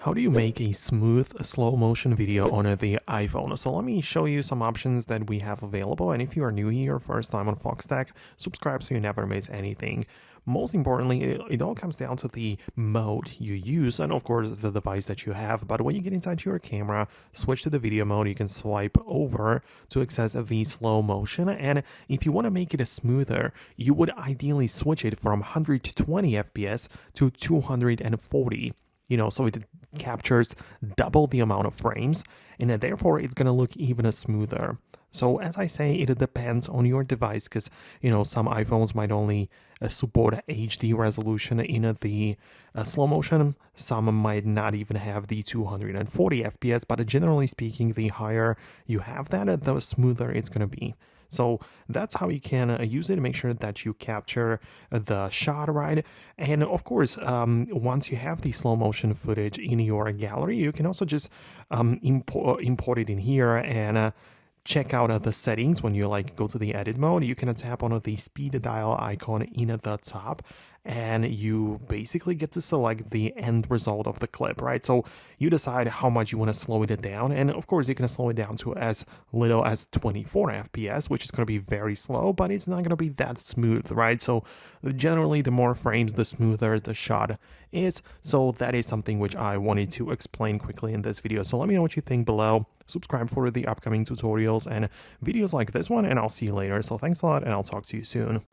How do you make a smooth slow motion video on the iPhone? So let me show you some options that we have available. And if you are new here, first time on Foxtecc, subscribe so you never miss anything. Most importantly, it all comes down to the mode you use and of course the device that you have. But when you get inside your camera, switch to the video mode, you can swipe over to access the slow motion. And if you want to make it smoother, you would ideally switch it from 120 FPS to 240. So it captures double the amount of frames, and therefore it's going to look even smoother. So as I say, it depends on your device because, some iPhones might only support HD resolution in the slow motion. Some might not even have the 240 FPS, but generally speaking, the higher you have that, the smoother it's going to be. So that's how you can use it to make sure that you capture the shot right. And of course, once you have the slow motion footage in your gallery, you can also just import it in here and check out the settings. When you go to the edit mode, you can tap on the speed dial icon in the top, and you basically get to select the end result of the clip, right? So you decide how much you want to slow it down, and of course you can slow it down to as little as 24 FPS, which is going to be very slow, but it's not going to be that smooth, right? So generally the more frames, the smoother the shot is. So that is something which I wanted to explain quickly in this video. So let me know what you think below. Subscribe for the upcoming tutorials and videos like this one, and I'll see you later. So thanks a lot, and I'll talk to you soon.